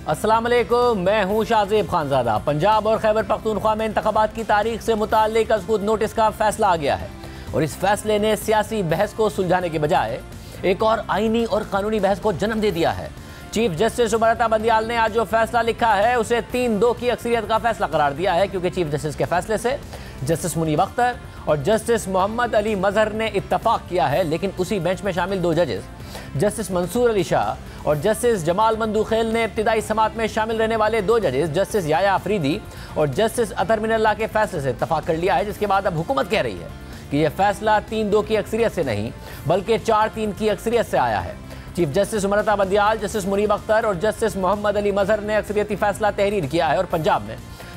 अस्सलाम वालेकुम, मैं हूं शाहजेब खानजादा। पंजाब और खैबर पख्तूनख्वा में इंतखाबात की तारीख से मुताल्लिक अज़ खुद नोटिस का फैसला आ गया है और इस फैसले ने सियासी बहस को सुलझाने के बजाय एक और आईनी और कानूनी बहस को जन्म दे दिया है। चीफ जस्टिस उमरता बंदियाल ने आज जो फैसला लिखा है उसे 3-2 की अक्सरियत का फैसला करार दिया है, क्योंकि चीफ जस्टिस के फैसले से जस्टिस मुनीब अख्तर और जस्टिस मोहम्मद अली मजहर ने इत्तफाक किया है। लेकिन उसी बेंच में शामिल 2 जजेस जस्टिस मंसूर अली शाह और जस्टिस जमाल मंदूखेल ने इब्तिदाई समात में शामिल रहने वाले 2 जजेस जस्टिस याया अफरीदी और जस्टिस अतर मिनल्लाह के फैसले से इत्तफाक कर लिया है, जिसके बाद अब हुकूमत कह रही है कि यह फैसला 3-2 की अक्सरियत से नहीं बल्कि 4-3 की अक्सरियत से आया है। Chief justice उमरता Bandial, justice Munib Akhtar और जस्टिस मोहम्मद अली मजहर ने अक्सरियती फैसला तहरीर किया है और पंजाब में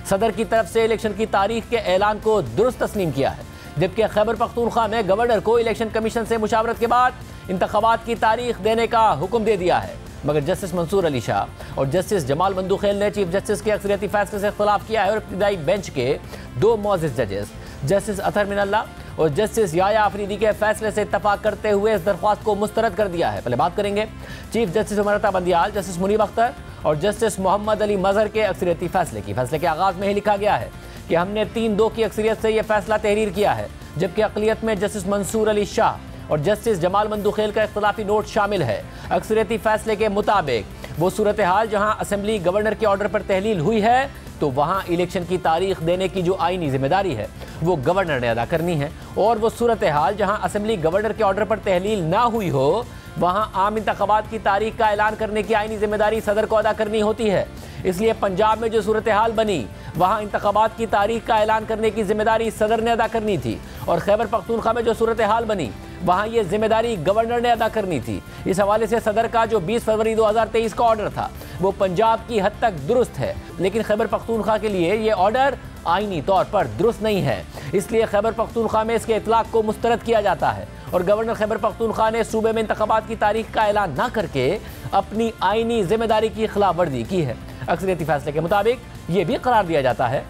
सदर की तरफ से इलेक्शन की तारीख के ऐलान को दुरुस्त तस्लीम किया है, जबकि खैबर पख्तूनख्वा में गवर्नर को इलेक्शन कमीशन से मुशावरत के बाद इंतखाबात की तारीख देने का हुक्म दे दिया है। मगर जस्टिस मंसूर अली शाह और जस्टिस जमाल मंदूखेल ने चीफ जस्टिस के अक्सरियती फैसले से इख्तलाफ किया है और इब्तिदाई बेंच के 2 मोअज़्ज़िज़ जजेस जस्टिस अतर मिनल्लाह और जस्टिस याया अफरीदी के फैसले से इत्तफाक करते हुए इस दरख्वास्त को मुस्तरद कर दिया है। पहले बात करेंगे chief justice उमरता Bandial, justice Munib Akhtar और जस्टिस मोहम्मद अली मजहर के अक्सरियती फैसले की। फैसले के आगाज़ में ही लिखा गया है कि हमने 3-2 की अक्सरियत से यह फैसला तहरीर किया है, जबकि अक़लियत में जस्टिस मंसूर अली शाह और जस्टिस जमाल मंदूखेल का इख्तलाफी नोट शामिल है। अक्सरियती फैसले के मुताबिक वो सूरत हाल जहां असेंबली गवर्नर के ऑर्डर पर तहलील हुई है तो वहां इलेक्शन की तारीख देने की जो आईनी जिम्मेदारी है वो गवर्नर ने अदा करनी है, और वो सूरत हाल जहां असेंबली गवर्नर के ऑर्डर पर तहलील ना हुई हो वहां आम इंतखाबात की तारीख का ऐलान करने की आईनी जिम्मेदारी सदर को अदा करनी होती है। इसलिए पंजाब में जो सूरत हाल बनी वहां इंतखाबात की तारीख का ऐलान करने की जिम्मेदारी सदर ने अदा करनी थी, और खैबर पख्तूनख्वा में जो सूरत हाल बनी वहां ये जिम्मेदारी गवर्नर ने अदा करनी थी। इस हवाले से सदर का जो 20 फरवरी 2023 का ऑर्डर था वो पंजाब की हद तक दुरुस्त है, लेकिन खैबर पख्तूनख्वा के लिए ये ऑर्डर आईनी तौर पर दुरुस्त नहीं है। इसलिए खैबर पख्तूनख्वा में इसके इतलाक को मुस्तरद किया जाता है और गवर्नर खैबर पख्तूनख्वा ने सूबे में इंतखाबात की तारीख का ऐलान न करके अपनी आईनी जिम्मेदारी की खिलाफ वर्जी की है। अक्सरियती फैसले के मुताबिक ये भी करार दिया जाता है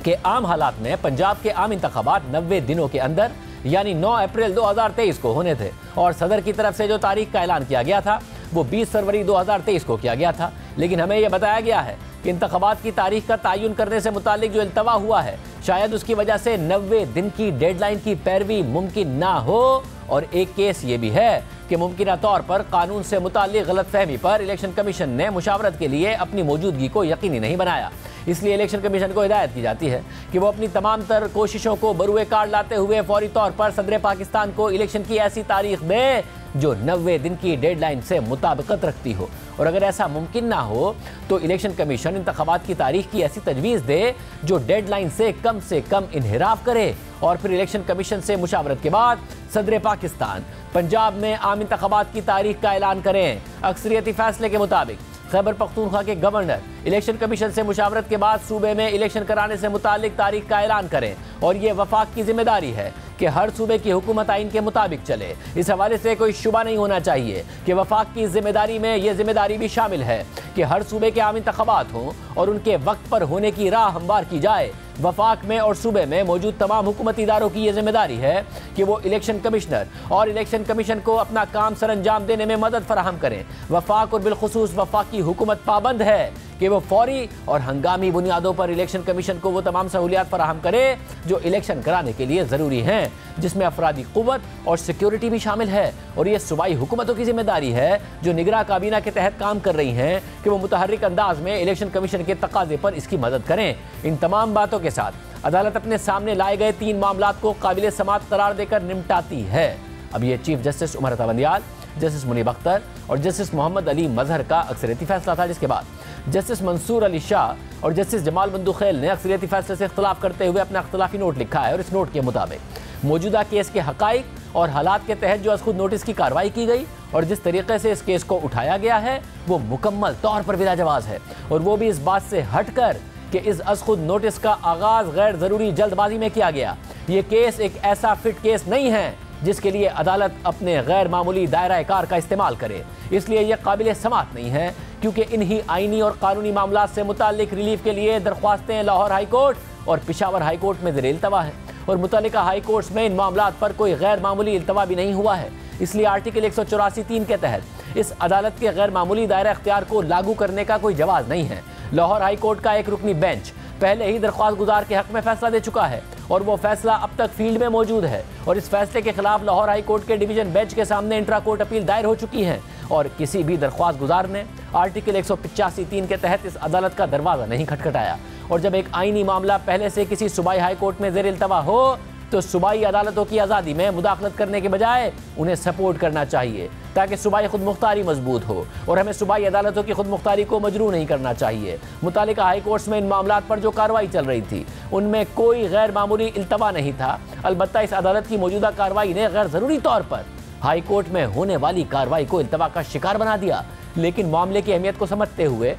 कि आम हालात में पंजाब के आम इंतखाबात 90 दिनों के अंदर यानी 9 अप्रैल 2023 को होने थे, और सदर की तरफ से जो तारीख का ऐलान किया गया था वो 20 फरवरी 2023 को किया गया था। लेकिन हमें यह बताया गया है कि इंतखाबात की तारीख का तयन करने से मुतालिक जो इल्तवा हुआ है शायद उसकी वजह से 90 दिन की डेडलाइन की पैरवी मुमकिन ना हो, और एक केस ये भी है कि मुमकिना तौर पर कानून से मुताल्लिक गलतफहमी पर इलेक्शन कमीशन ने मुशावरत के लिए अपनी मौजूदगी को यकीनी नहीं बनाया। इसलिए इलेक्शन कमीशन को हिदायत की जाती है कि वो अपनी तमाम तर कोशिशों को बरूए कार लाते हुए फौरी तौर पर सदर पाकिस्तान को इलेक्शन की ऐसी तारीख दे जो 90 दिन की डेडलाइन से मुताबिकत रखती हो, और अगर ऐसा मुमकिन ना हो तो इलेक्शन कमीशन इंतखाबात की तारीख की ऐसी तजवीज़ दे जो डेडलाइन से कम इन्हिराफ करे, और फिर इलेक्शन कमीशन से मुशावरत के बाद सदर पाकिस्तान पंजाब में आम इंतखाबात की तारीख का ऐलान करें। अक्सरियती फैसले के मुताबिक खैबर पख्तूनख्वा के गवर्नर इलेक्शन कमीशन से मुशावरत के बाद सूबे में इलेक्शन कराने से मुतालिक तारीख का ऐलान करें, और ये वफाक की जिम्मेदारी है कि हर सूबे की हुकूमत आइन के मुताबिक चले। इस हवाले से कोई शुबा नहीं होना चाहिए कि वफाक की जिम्मेदारी में ये जिम्मेदारी भी शामिल है कि हर सूबे के आम इंतखाबात हों और उनके वक्त पर होने की राह हमवार की जाए। वफाक में और सूबे में मौजूद तमाम हुकूमती इदारों की यह जिम्मेदारी है कि वो इलेक्शन कमिश्नर और इलेक्शन कमीशन को अपना काम सर अंजाम देने में मदद फराहम करें। वफाक और बिलखुसूस वफाकी हुकूमत पाबंद है कि वो फौरी और हंगामी बुनियादों पर इलेक्शन कमीशन को वो तमाम सहूलियात फराहम करे जो इलेक्शन कराने के लिए ज़रूरी हैं, जिसमें अफरादी क़ुव्वत और सिक्योरिटी भी शामिल है। और ये सूबाई हुकूमतों की जिम्मेदारी है जो निगरां काबीना के तहत काम कर रही हैं कि वो मुतहर्रिक अंदाज में इलेक्शन कमीशन के तकाजे पर इसकी मदद करें। इन तमाम बातों के साथ अदालत अपने सामने लाए गए 3 मामलात को काबिल समात करार देकर निपटाती है। अब ये chief justice उमरता Bandial, justice Munib Akhtar और जस्टिस मोहम्मद अली मजहर का अक्सरियती फैसला था, जिसके बाद जस्टिस मंसूर अली शाह और जस्टिस जमाल मंदूखेल ने अक्सरियती फैसले से इख्तलाफ करते हुए अपना इख्तलाफी नोट लिखा है, और इस नोट के मुताबिक मौजूदा केस के हकाइक और हालात के तहत जो अज़ खुद नोटिस की कार्रवाई की गई और जिस तरीके से इस केस को उठाया गया है वो मुकम्मल तौर पर बिला जवाज़ है, और वो भी इस बात से हट कर कि इस अज़ खुद नोटिस का आगाज़ गैर ज़रूरी जल्दबाजी में किया गया। ये केस एक ऐसा फिट केस नहीं है जिसके लिए अदालत अपने गैर मामूली दायरा कार का इस्तेमाल करे, इसलिए यह काबिल समात नहीं है, क्योंकि इन्हीं आइनी और कानूनी मामलात से मुताल्लिक रिलीफ के लिए दरख्वास्तें लाहौर हाई कोर्ट और पिशावर हाई कोर्ट में ज़ेर इल्तवा है, और मुतल्लिका हाई कोर्ट्स में इन मामलात पर कोई गैर मामूली इल्तवा भी नहीं हुआ है। इसलिए आर्टिकल 184(3) के तहत इस अदालत के गैर मामूली दायरा इख्तियार को लागू करने का कोई जवाब नहीं है। लाहौर हाई कोर्ट का एक रुकनी बेंच पहले ही दरख्वास्त गुजार के हक में फैसला दे चुका है और वो फैसला अब तक फील्ड में मौजूद है और इस फैसले के खिलाफ लाहौर हाई कोर्ट के डिवीजन बेंच के सामने इंट्रा कोर्ट अपील दायर हो चुकी है और किसी भी दरख्वास्त गुजार ने आर्टिकल 185(3) के तहत इस अदालत का दरवाजा नहीं खटखटाया। और जब एक आईनी मामला पहले से किसी सूबाई हाई कोर्ट में ज़ेर इल्तवा हो तो सूबाई अदालतों की आज़ादी में मुदाखलत करने के बजाय उन्हें सपोर्ट करना चाहिए ताकि सूबाई खुद मुख्तारी मजबूत हो और हमें सूबाई अदालतों की खुद मुख्तारी को मजरू नहीं करना चाहिए। मुतालिका हाई कोर्ट्स में इन मामलात पर जो कार्रवाई चल रही थी उनमें कोई गैर मामूली इल्तवा नहीं था। अलबत्ता इस अदालत की मौजूदा कार्रवाई ने गैर ज़रूरी तौर पर हाई कोर्ट में होने वाली कार्रवाई को इल्तवा का शिकार बना दिया। लेकिन मामले की अहमियत को समझते हुए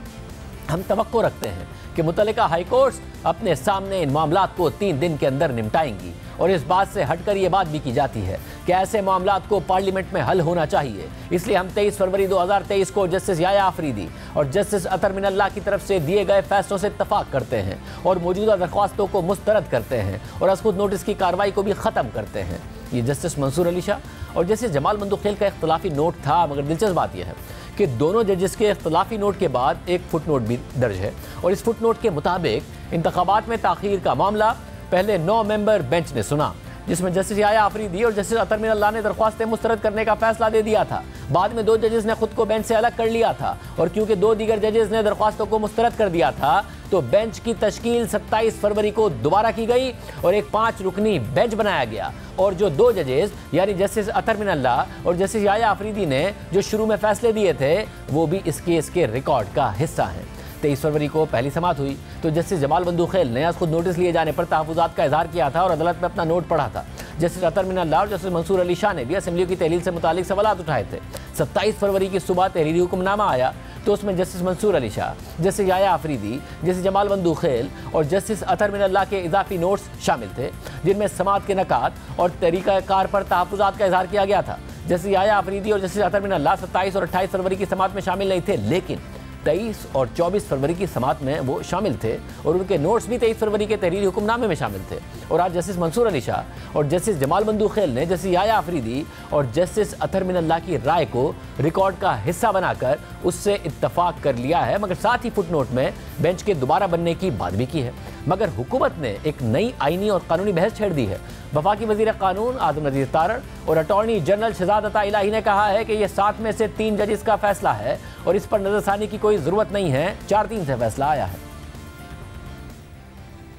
हम तवक्को रखते हैं कि मुतल्लिका हाई कोर्ट्स अपने सामने इन मामलात को 3 दिन के अंदर निपटाएंगी और इस बात से हटकर ये बात भी की जाती है कि ऐसे मामलात को पार्लियामेंट में हल होना चाहिए। इसलिए हम 23 फरवरी 2023 को जस्टिस याया आफरीदी और जस्टिस अतर मिनल्लाह की तरफ से दिए गए फैसलों से इत्तफाक करते हैं और मौजूदा दरख्वास्तों को मुस्तरद करते हैं और असखुद नोटिस की कार्रवाई को भी ख़त्म करते हैं। ये जस्टिस मंसूर अली शाह और जस्टिस जमाल मंदुखेल का इख्तलाफी नोट था, मगर दिलचस्प बात यह है कि दोनों जजेस के इख्तलाफी नोट के बाद एक फुट नोट भी दर्ज है और इस फुट नोट के मुताबिक इंतखाबात में ताख़ीर का मामला पहले 9 मेंबर बेंच ने सुना, जिसमें जस्टिस याया आफरीदी और जस्टिस अतर मिनल्लाह ने दरख्वास्तें मुस्तरद करने का फैसला दे दिया था। बाद में 2 जजेस ने खुद को बेंच से अलग कर लिया था और क्योंकि 2 दीगर जजेस ने दरख्वास्तों को मुस्तरद कर दिया था तो बेंच की तश्कील 27 फरवरी को दोबारा की गई और एक 5 रुकनी बेंच बनाया गया और जो 2 जजेस यानी जस्टिस अतर मिनल्लाह और जस्टिस याया आफरीदी ने जो शुरू में फैसले दिए थे वो भी इस केस के रिकॉर्ड का हिस्सा हैं। 23 फरवरी को पहली समाअत हुई तो जस्टिस जमाल मंदुखेल ने खुद नोटिस लिए जाने पर तहफ़्फ़ुज़ात का इज़हार किया था और अदालत में अपना नोट पढ़ा था। जस्टिस अतर मिनल्लाह और जस्टिस मंसूर अली शाह ने भी असेंबली की तहलील से मुतालिक सवालात उठाए थे। 27 फरवरी की सुबह तहरीरी हुक्मनामा आया तो उसमें justice Mansoor Ali Shah, justice Yahya Afridi, justice Jamal Mandokhail और जस्टिस अतर मिनल्लाह के इजाफी नोट्स शामिल थे जिनमें समाअत के नकात और तरीक़ाकार पर तहफ़्फ़ुज़ात का इज़हार किया गया था। जस्टिस याया आफरीदी और जस्टिस अतर मिनल्लाह 27 और 28 फरवरी की समाअत में शामिल नहीं थे, लेकिन 23 और 24 फरवरी की समाअत में वो शामिल थे और उनके नोट्स भी 23 फरवरी के तहरीरी हुक्मनामे में शामिल थे। और आज जस्टिस मंसूर अली शाह और जस्टिस जमाल मंदुखेल ने जस्टिस याया आफरीदी और जस्टिस अतर मिनल्लाह की राय को रिकॉर्ड का हिस्सा बनाकर उससे इत्तफाक कर लिया है, मगर साथ ही फुटनोट में बेंच के दोबारा बनने की बात भी की है। मगर हुकूमत ने एक नई आईनी और कानूनी बहस छेड़ दी है। वफाकी वज़ीर कानून आज़म नज़ीर तारड़ और अटॉर्नी जनरल शहजाद अता इलाही ने कहा है कि यह 7 में से 3 जजेस का फैसला है और इस पर नजरसानी की कोई ज़रूरत नहीं है। 4-3 से फैसला आया है।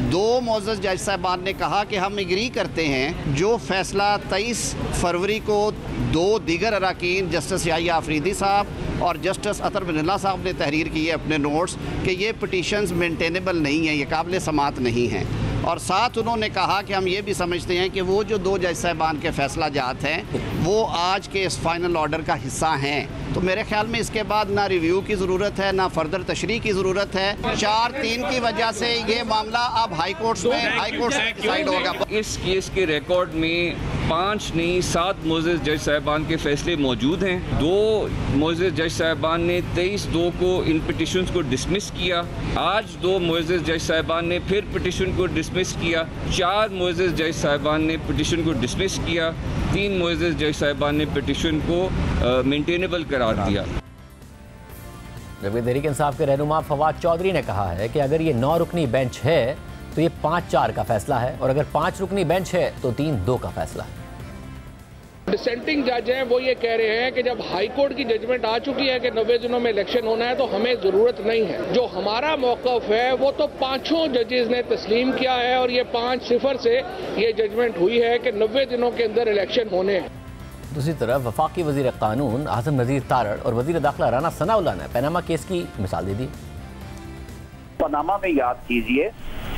2 मोअज़्ज़ज़ जज साहबान ने कहा कि हम एग्री करते हैं जो फैसला 23 फरवरी को 2 दीगर अराकीन जस्टिस याया आफरीदी साहब और जस्टिस अतर मिनल्लाह साहब ने तहरीर की है अपने नोट्स कि ये पिटीशंस मेंटेनेबल नहीं है, ये काबिल समाअत नहीं हैं। और साथ उन्होंने कहा कि हम ये भी समझते हैं कि वो जो 2 जज साहबान के फैसला जात हैं वो आज के इस फाइनल ऑर्डर का हिस्सा हैं। तो मेरे ख्याल में इसके बाद ना रिव्यू की ज़रूरत है ना फर्दर तशरीह की ज़रूरत है। 4-3 की वजह से ये मामला अब हाई कोर्ट से डिसाइड होगा। इस केस के रिकॉर्ड में 5 नहीं 7 मोअज़्ज़ज़ जज साहबान के फैसले मौजूद हैं। 2 मोअज़्ज़ज़ जज साहबान ने 23/2 को इन पिटिशन्स को डिसमिस किया। आज 2 मोअज़्ज़ज़ जज साहबान ने फिर पिटिशन को डिसमिस किया। 4 मोअज़्ज़ज़ जज साहबान ने पिटिशन को डिसमिस किया। 3 मोअज़्ज़ज़ जज साहबान ने पिटिशन को मेंटेनेबल करार दिया। जबकि तहरीक इंसाफ के रहनुमा फवाद चौधरी ने कहा है कि अगर ये 9 रुकनी बेंच है तो ये 5-4 का फैसला है और अगर 5 रुकनी बेंच है तो 3-2 का फैसला है। डिसेंटिंग जज हैं वो ये कह रहे हैं कि जब हाई कोर्ट की जजमेंट आ चुकी है कि 90 दिनों में इलेक्शन होना है तो हमें ज़रूरत नहीं है। जो हमारा मौक़िफ़ है वो तो 5 जजेस ने तस्लीम किया है और ये 5-0 से ये जजमेंट हुई है कि 90 दिनों के अंदर इलेक्शन होने हैं। दूसरी तरफ वफाकी वज़ीर कानून आज़म नज़ीर तारड़ और वज़ीर दाखिला राना सनाउल्लाह ने पनामा केस की मिसाल दे दी। पनामा में याद कीजिए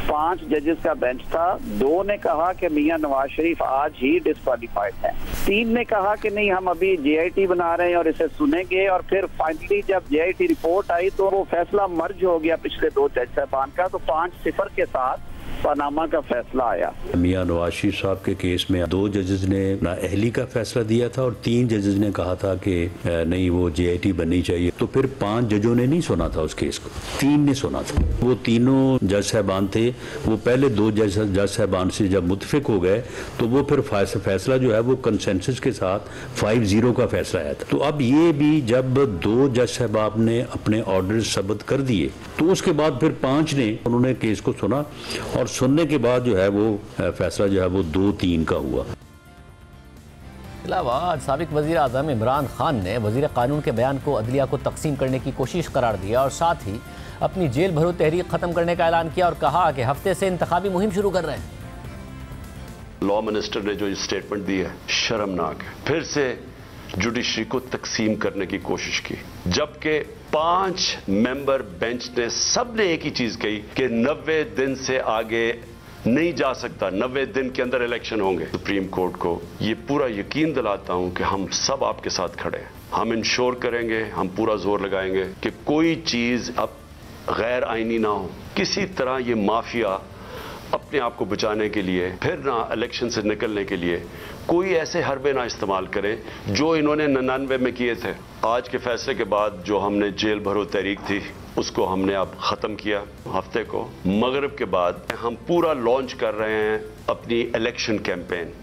5 जजेस का बेंच था। 2 ने कहा कि मियां नवाज शरीफ आज ही डिस्क्वालीफाइड है। 3 ने कहा कि नहीं हम अभी JIT बना रहे हैं और इसे सुनेंगे और फिर फाइनली जब JIT रिपोर्ट आई तो वो फैसला मर्ज हो गया पिछले 2 जज साहबान का। तो 5-0 के साथ पनामा का फैसला आया। मियां नवाज शरीफ साहब के केस में 2 जजेस ने नाअहली का फैसला दिया था और 3 जजेस ने कहा था कि नहीं वो JIT बननी चाहिए। तो फिर 5 जजों ने नहीं सुना था उस केस को, 3 ने सुना था। वो तीनों जज साहबान थे, वो पहले 2 जज साहबान से जब मुतफिक हो गए तो वो फिर फैसला जो है वो कंसेंसस के साथ 5-0 का फैसला आया था। तो अब ये भी जब 2 जज साहबान ने अपने ऑर्डर सबत कर दिए तो उसके बाद फिर 5 ने उन्होंने केस को सुना और सुनने के बाद जो है वो फैसला जो है वो 2-3 का हुआ। अलावा साबिक वज़ीर आज़म इमरान खान ने वज़ीर कानून के बयान को अदलिया को तकसीम करने की कोशिश करार दिया और साथ ही अपनी जेल भरो तहरीक ख़त्म करने का ऐलान किया और कहा कि हफ्ते से इंतखाबी मुहिम शुरू कर रहे हैं। लॉ मिनिस्टर ने जो स्टेटमेंट दी है शर्मनाक है। फिर से जुडिशरी को तकसीम करने की कोशिश की, जबकि 5 मेंबर बेंच ने सबने एक ही चीज कही कि 90 दिन से आगे नहीं जा सकता, 90 दिन के अंदर इलेक्शन होंगे। सुप्रीम कोर्ट को ये पूरा यकीन दिलाता हूं कि हम सब आपके साथ खड़े हैं। हम इंश्योर करेंगे, हम पूरा जोर लगाएंगे कि कोई चीज अब गैर आईनी ना हो। किसी तरह ये माफिया अपने आप को बचाने के लिए, फिर ना इलेक्शन से निकलने के लिए कोई ऐसे हरबे ना इस्तेमाल करें जो इन्होंने 99 में किए थे। आज के फैसले के बाद जो हमने जेल भरो तहरीक थी उसको हमने अब ख़त्म किया। हफ्ते को मगरिब के बाद हम पूरा लॉन्च कर रहे हैं अपनी इलेक्शन कैंपेन।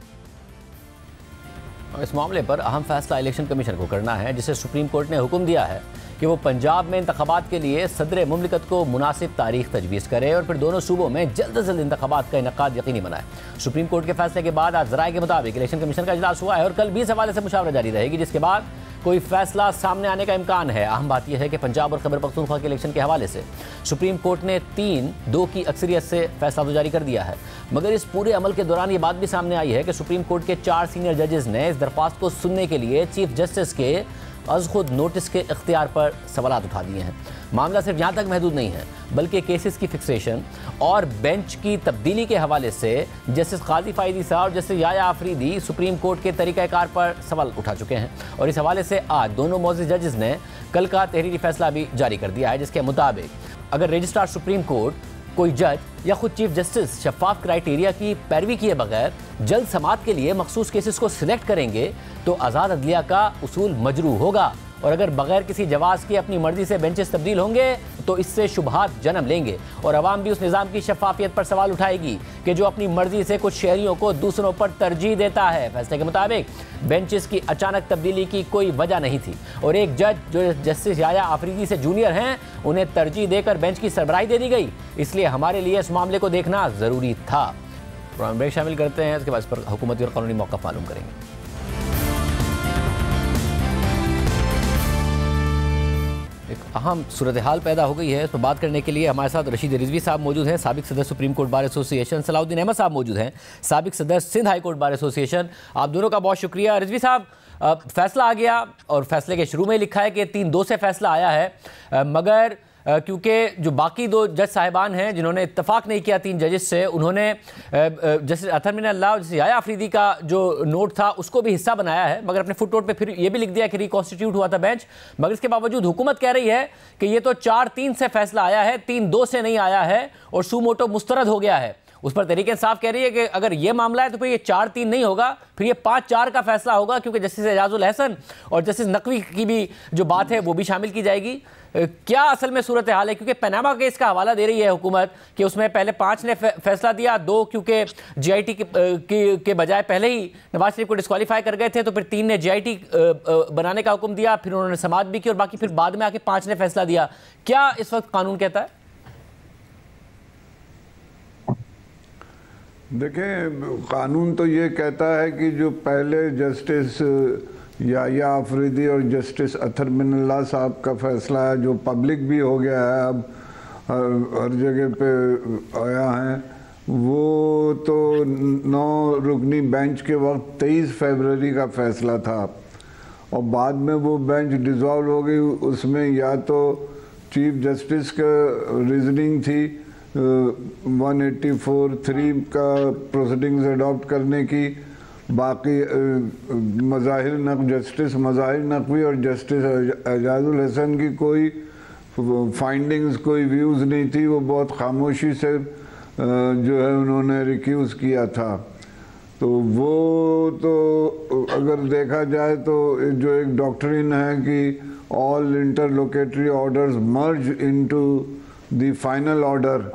इस मामले पर अहम फैसला इलेक्शन कमीशन को करना है, जिसे सुप्रीम कोर्ट ने हुक्म दिया है कि वो पंजाब में इंतखाबात के लिए सदर मुमलिकत को मुनासिब तारीख तजवीज़ करे और फिर दोनों सूबों में जल्द से जल्द इंतखाबात का इनकाद यकीनी बनाए। सुप्रीम कोर्ट के फैसले के बाद आज ज़राए के मुताबिक इलेक्शन कमीशन का इजलास हुआ है और कल भी इस हवाले से मुशावरा जारी रहेगी, जिसके बाद कोई फैसला सामने आने का इम्कान है। अहम बात यह है कि पंजाब और खैबर पख्तूनख्वा के इलेक्शन के हवाले से सुप्रीम कोर्ट ने 3-2 की अक्सरियत से फैसला तो जारी कर दिया है, मगर इस पूरे अमल के दौरान ये बात भी सामने आई है कि सुप्रीम कोर्ट के 4 सीनियर जजेस ने इस दरख्वास्त को सुनने के लिए चीफ जस्टिस के अज खुद नोटिस के इख्तियार पर सवालात उठा दिए हैं। मामला सिर्फ यहाँ तक महदूद नहीं है, बल्कि केसेस की फिक्सेशन और बेंच की तब्दीली के हवाले से जस्टिस काजी फायदी साहब और justice Yahya Afridi supreme court के तरीक़ाकार पर सवाल उठा चुके हैं और इस हवाले से आज दोनों मौजूद जजेस ने कल का तहरीरी फैसला भी जारी कर दिया है, जिसके मुताबिक अगर रजिस्ट्रार सुप्रीम कोर्ट, कोई जज या खुद चीफ जस्टिस शफाफ क्राइटेरिया की पैरवी किए बगैर जल्द समाअत के लिए मखसूस केसेस को सिलेक्ट करेंगे तो आज़ाद अदलिया का उसूल मजरू होगा और अगर बगैर किसी जवाज़ के अपनी मर्जी से बेंचेस तब्दील होंगे तो इससे शुबहात जन्म लेंगे और अवाम भी उस निज़ाम की शफाफियत पर सवाल उठाएगी कि जो अपनी मर्जी से कुछ शहरियों को दूसरों पर तरजीह देता है। फैसले के मुताबिक बेंचेस की अचानक तब्दीली की कोई वजह नहीं थी और एक जज जो जस्टिस याया आफरीदी से जूनियर हैं उन्हें तरजीह देकर बेंच की सरबराही दे दी गई, इसलिए हमारे लिए इस मामले को देखना ज़रूरी था। प्रोग्राम ब्रेक शामिल करते हैं, इसके बाद इस पर हुकूमती और कानूनी मौक़िफ़ मालूम करेंगे। एक अहम सूरत हाल पैदा हो गई है, इस पर बात करने के लिए हमारे साथ रशीद रिजवी साहब मौजूद हैं, साबिक सदर Supreme Court Bar Association, Salahuddin Ahmed sahab मौजूद हैं, साबिक सदर Sindh High Court Bar Association. आप दोनों का बहुत शुक्रिया। रिजवी साहब, फैसला आ गया और फैसले के शुरू में लिखा है कि 3-2 से फैसला आया है, मगर क्योंकि जो बाकी 2 जज साहिबान हैं जिन्होंने इत्तफाक नहीं किया 3 जजेस से, उन्होंने जस्टिस अतर मिनल्लाह और जस्टिस याया आफरीदी का जो नोट था उसको भी हिस्सा बनाया है, मगर अपने फुट नोट पे फिर ये भी लिख दिया कि रिकॉन्स्टिट्यूट हुआ था बेंच। मगर इसके बावजूद हुकूमत कह रही है कि ये तो 4-3 से फैसला आया है, 3-2 से नहीं आया है और सू मोटो मुस्तरद हो गया है। उस पर तहरीक साफ कह रही है कि अगर ये मामला है तो फिर ये 4-3 नहीं होगा, फिर ये 5-4 का फैसला होगा, क्योंकि जस्टिस एजाजुल हसन और जस्टिस नकवी की भी जो बात है वो भी शामिल की जाएगी। क्या असल में सूरत हाल है, क्योंकि पनामा केस का हवाला दे रही है हुकूमत कि उसमें पहले 5 ने फैसला दिया, 2 क्योंकि GIT के बजाय पहले ही नवाज शरीफ को डिस्क्वालीफाई कर गए थे, तो फिर 3 ने GIT बनाने का हुक्म दिया, फिर उन्होंने समाअत भी की और बाकी फिर बाद में आके 5 ने फैसला दिया। क्या इस वक्त कानून कहता है? देखें, कानून तो ये कहता है कि जो पहले जस्टिस याया आफरीदी और जस्टिस अतर मिनल्लाह साहब का फैसला है, जो पब्लिक भी हो गया है, अब हर जगह पे आया है, वो तो 9 रुकनी बेंच के वक्त 23 फरवरी का फैसला था और बाद में वो बेंच डिज़ोल्व हो गई। उसमें या तो चीफ जस्टिस का रीजनिंग थी 184(3) का प्रोसीडिंग्स अडॉप्ट करने की, बाकी जस्टिस मज़ाहिर नकवी और जस्टिस एजाजुल हसन की कोई फाइंडिंग्स, कोई व्यूज़ नहीं थी। वो बहुत खामोशी से जो है उन्होंने रिक्यूज़ किया था। तो वो तो अगर देखा जाए तो जो एक डॉक्ट्रिन है कि all interlocutory orders merge into the final order,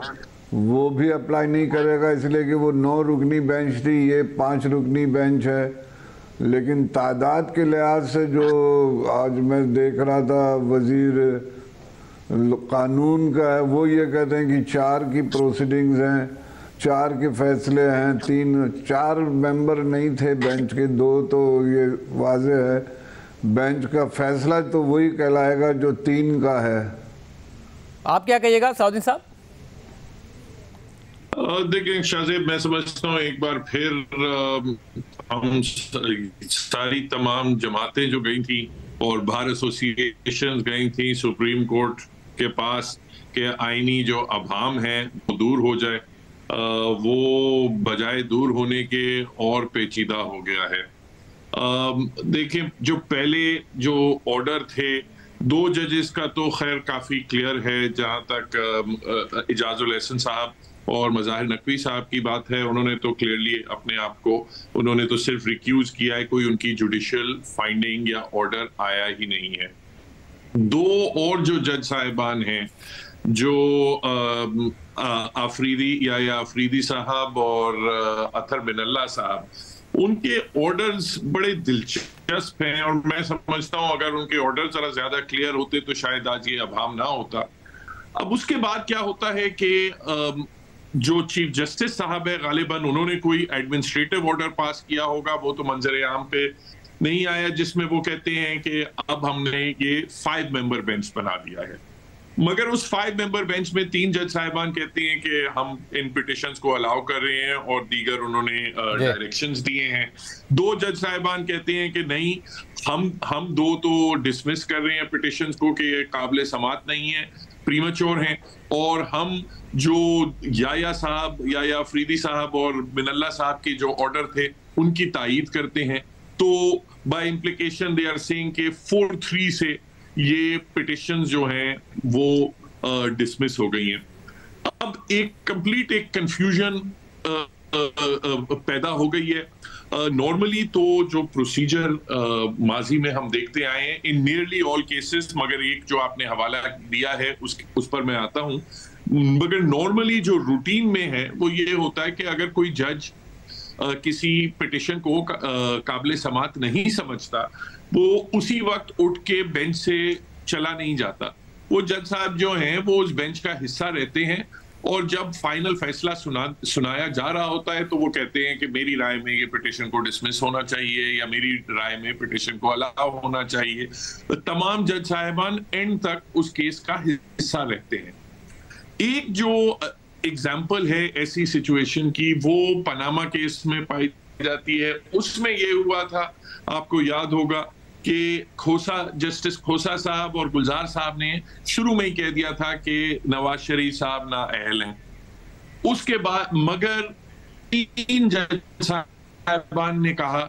वो भी अप्लाई नहीं करेगा, इसलिए कि वो 9 रुकनी बेंच थी, ये 5 रुकनी बेंच है। लेकिन तादाद के लिहाज से जो आज मैं देख रहा था वजीर कानून का है, वो ये कहते हैं कि 4 की प्रोसीडिंग्स हैं, 4 के फैसले हैं, 4 मेंबर नहीं थे बेंच के, 2 तो ये वाजे है। बेंच का फैसला तो वही कहलाएगा जो 3 का है। आप क्या कहिएगा सलाउद्दीन साहब? देखिए शाहजेब, मैं समझता हूँ एक बार फिर हम सारी तमाम जमातें जो गई थी और बार एसोसिएशन गई थी सुप्रीम कोर्ट के पास के आईनी जो अभाम है वो दूर हो जाए, वो बजाय दूर होने के और पेचीदा हो गया है। देखिए, जो पहले जो ऑर्डर थे 2 जजेस का तो खैर काफी क्लियर है, जहां तक इजाजुल एहसन साहब और मज़ाहिर नकवी साहब की बात है, उन्होंने तो क्लियरली अपने आप को, उन्होंने तो सिर्फ रिक्यूज किया है, कोई उनकी जुडिशियल फाइंडिंग या ऑर्डर आया ही नहीं है। 2 और जो जज साहिबान हैं, जो आफरीदी या आफरीदी साहब और अतर बिनल्ला साहब, उनके ऑर्डर्स बड़े दिलचस्प हैं और मैं समझता हूं अगर उनके ऑर्डर जरा ज्यादा क्लियर होते तो शायद आज ये अभाम ना होता। अब उसके बाद क्या होता है कि जो चीफ जस्टिस साहब है, गालिबन उन्होंने कोई एडमिनिस्ट्रेटिव ऑर्डर पास किया होगा, वो तो मंजर आम पे नहीं आया, जिसमें वो कहते हैं कि अब हमने ये 5 मेंबर बेंच बना दिया है। मगर उस 5 मेंबर बेंच में 3 जज साहिबान कहते हैं कि हम इन पिटिशंस को अलाउ कर रहे हैं और दीगर उन्होंने डायरेक्शंस दिए हैं। 2 जज साहिबान कहते हैं कि नहीं, हम 2 तो डिसमिस कर रहे हैं पिटिशंस को कि ये काबिल समात नहीं है, प्रीमेच्योर हैं, और हम जो याया साहब, याया अफरीदी साहब और बिनल्ला साहब के जो ऑर्डर थे उनकी तायीद करते हैं। तो by implication they are saying कि 4-3 से ये पिटिशंस जो हैं वो डिसमिस हो गई हैं। अब एक कंप्लीट एक कंफ्यूजन पैदा हो गई है। नॉर्मली तो जो प्रोसीजर माजी में हम देखते आए हैं इन नियरली ऑल केसेस, मगर एक जो आपने हवाला दिया है उस पर मैं आता हूं, मगर नॉर्मली जो रूटीन में है वो ये होता है कि अगर कोई जज किसी पिटिशन को काबिल समात नहीं समझता, वो उसी वक्त उठ के बेंच से चला नहीं जाता। वो जज साहब जो हैं वो उस बेंच का हिस्सा रहते हैं और जब फाइनल फैसला सुनाया जा रहा होता है तो वो कहते हैं कि मेरी राय में ये पिटिशन को डिसमिस होना चाहिए या मेरी राय में पिटिशन को अलाउ होना चाहिए। तो तमाम जज साहिबान एंड तक उस केस का हिस्सा रहते हैं। एक जो एग्जाम्पल है ऐसी सिचुएशन की, वो पनामा केस में पाई जाती है। उसमें ये हुआ था, आपको याद होगा कि जस्टिस खोसा साहब और गुलजार साहब ने शुरू में ही कह दिया था कि नवाज शरीफ साहब ना अहल हैं। उसके बाद मगर 3 जज साहबान ने कहा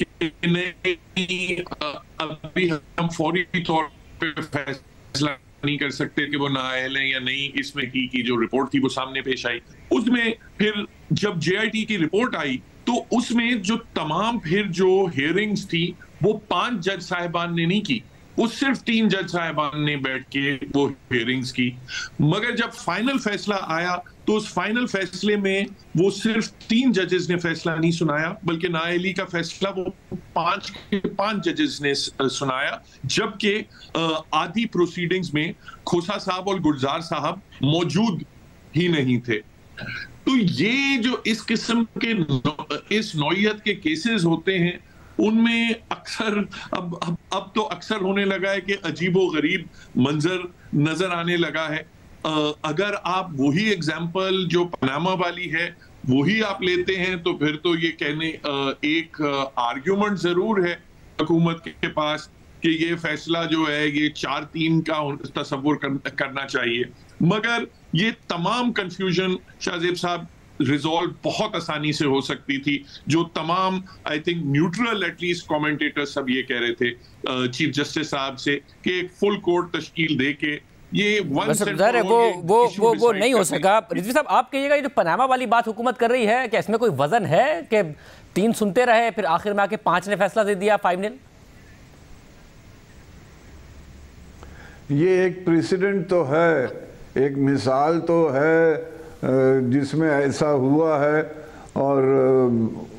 कि नहीं, अभी हम फौरी तौर पे फैसला नहीं कर सकते कि वो नाअहल हैं या नहीं। इसमें की जो रिपोर्ट थी वो सामने पेश आई। उसमें फिर जब JIT की रिपोर्ट आई तो उसमें जो तमाम फिर जो हियरिंग्स थी वो 5 जज साहिबान ने नहीं की, वो सिर्फ 3 जज साहिबान ने बैठ के वो हियरिंग्स की। मगर जब फाइनल फैसला आया तो उस फाइनल फैसले में वो सिर्फ 3 जजेस ने फैसला नहीं सुनाया, बल्कि नाअहली का फैसला वो 5 जजेस ने सुनाया, जबकि आधी प्रोसीडिंग्स में खोसा साहब और गुलजार साहब मौजूद ही नहीं थे। तो ये जो इस किस्म के इस नौइयत के केसेस होते हैं उनमें अक्सर अब तो अक्सर होने लगा है कि अजीबो गरीब मंजर नजर आने लगा है। अगर आप वही एग्जाम्पल जो पनामा वाली है वही आप लेते हैं तो फिर तो ये कहने एक आर्ग्यूमेंट जरूर है हुकूमत के पास कि ये फैसला जो है ये 4-3 का तस्वुर करना चाहिए। मगर ये तमाम कंफ्यूजन शाहजेब साहब रिजॉल्व बहुत आसानी से हो सकती थी। जो तमाम I think neutral at least commentator सब ये कह रहे थे चीफ जस्टिस साहब से कि एक फुल कोर्ट तश्कील दे के ये वन वो नहीं हो सका। रिजवी साहब, आप कहिएगा, ये जो पनामा वाली बात हुकूमत कर रही है, क्या इसमें कोई वजन है कि 3 सुनते रहे, फिर आखिर में आके 5 ने फैसला दे दिया 5-0? ये एक प्रेसिडेंट तो है, एक मिसाल तो है जिसमें ऐसा हुआ है और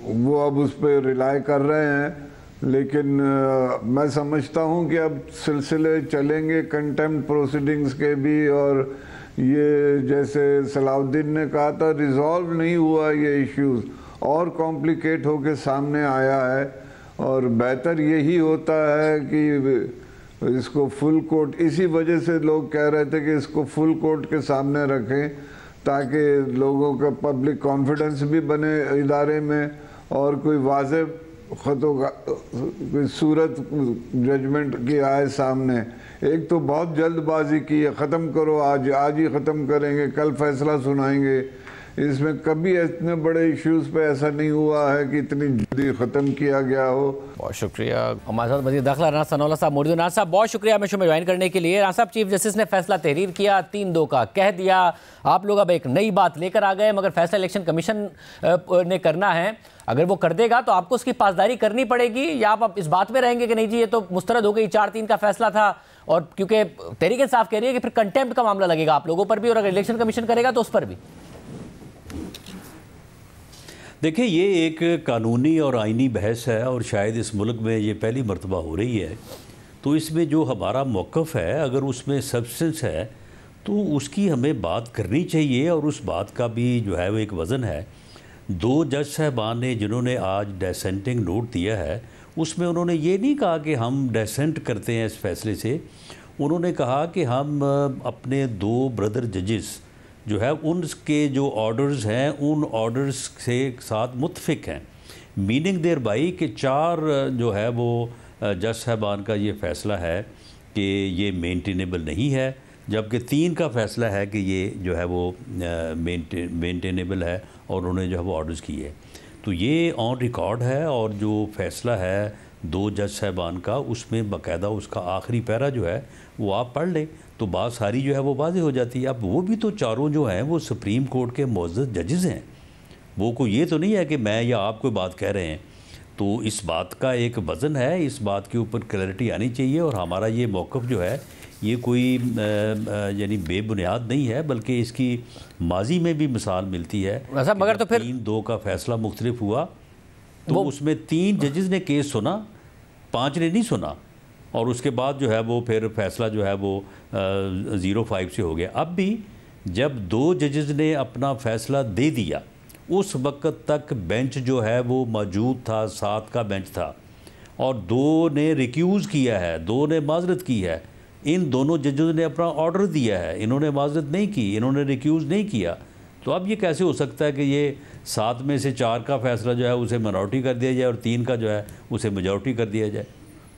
वो अब उस पर रिलाई कर रहे हैं। लेकिन मैं समझता हूँ कि अब सिलसिले चलेंगे कंटेम्प्ट प्रोसीडिंग्स के भी, और ये जैसे सलाउद्दीन ने कहा था, रिजॉल्व नहीं हुआ ये इश्यूज और कॉम्प्लिकेट होके सामने आया है। और बेहतर यही होता है कि इसको फुल कोर्ट, इसी वजह से लोग कह रहे थे कि इसको फुल कोर्ट के सामने रखें ताकि लोगों का पब्लिक कॉन्फिडेंस भी बने इदारे में और कोई वाज़ेह ख़तों का कोई सूरत जजमेंट की आए सामने। एक तो बहुत जल्दबाजी की है, ख़त्म करो आज ही ख़त्म करेंगे, कल फैसला सुनाएंगे। इसमें कभी इतने बड़े इश्यूज पे ऐसा नहीं हुआ है कि इतनी जल्दी ख़त्म किया गया हो। बहुत शुक्रिया। हमारे साथ वज़ीर दाखिला राना सनाउल्लाह साहब मौजूद। राना साहब, बहुत शुक्रिया हमें शो में ज्वाइन करने के लिए। राना साहब, चीफ जस्टिस ने फैसला तहरीर किया, 3-2 का कह दिया। आप लोग अब एक नई बात लेकर आ गए, मगर फैसला इलेक्शन कमीशन ने करना है। अगर वो कर देगा तो आपको उसकी पासदारी करनी पड़ेगी, या आप इस बात में रहेंगे कि नहीं जी ये तो मुस्तरद हो गई, 4-3 का फैसला था? और क्योंकि तहरीक इंसाफ कह रही है कि फिर कंटेम्प्ट का मामला लगेगा आप लोगों पर भी, और अगर इलेक्शन कमीशन करेगा तो उस पर भी। देखिए, ये एक कानूनी और आइनी बहस है और शायद इस मुल्क में ये पहली मर्तबा हो रही है। तो इसमें जो हमारा मौक़िफ़ है, अगर उसमें सब्सटेंस है तो उसकी हमें बात करनी चाहिए, और उस बात का भी जो है वो एक वज़न है। 2 जज साहबान ने जिन्होंने आज डिसेंटिंग नोट दिया है, उसमें उन्होंने ये नहीं कहा कि हम डिसेंट करते हैं इस फैसले से। उन्होंने कहा कि हम अपने 2 ब्रदर जजेस जो है उनके जो ऑर्डर्स हैं उन ऑर्डर्स से साथ मुत्फिक हैं। मीनिंग देयर बाई कि 4 जो है वो जज साहबान का ये फ़ैसला है कि ये मेंटेनेबल नहीं है, जबकि 3 का फ़ैसला है कि ये जो है वो मेंटेनेबल है, और उन्होंने जो है वो ऑर्डर्स किए। तो ये ऑन रिकॉर्ड है, और जो फ़ैसला है 2 जज साहबान का, उसमें बाकायदा उसका आखिरी पैरा जो है वो आप पढ़ लें तो बात सारी जो है वो वाज़ेह हो जाती है। अब वो भी तो चारों जो हैं वो सुप्रीम कोर्ट के मुअज़्ज़ज़ जजेस हैं, वो कोई ये तो नहीं है कि मैं या आप कोई बात कह रहे हैं। तो इस बात का एक वज़न है, इस बात के ऊपर क्लैरिटी आनी चाहिए। और हमारा ये मौक़िफ़ जो है ये कोई यानी बेबुनियाद नहीं है, बल्कि इसकी माजी में भी मिसाल मिलती है। मगर तो फिर 3-2 का फ़ैसला मुख्तलिफ हुआ तो उसमें 3 जजेस ने केस सुना, 5 ने नहीं सुना, और उसके बाद जो है वो फिर फैसला जो है वो 0-5 से हो गया। अब भी जब 2 जजेस ने अपना फ़ैसला दे दिया, उस वक्त तक बेंच जो है वो मौजूद था, 7 का बेंच था, और 2 ने रिक्यूज़ किया है, 2 ने माजरत की है। इन दोनों जजेस ने अपना ऑर्डर दिया है, इन्होंने माजरत नहीं की, इन्होंने रिक्यूज़ नहीं किया। तो अब ये कैसे हो सकता है कि ये 7 में से 4 का फ़ैसला जो है उसे माइनॉरिटी कर दिया जाए और 3 का जो है उसे मेजॉरिटी कर दिया जाए?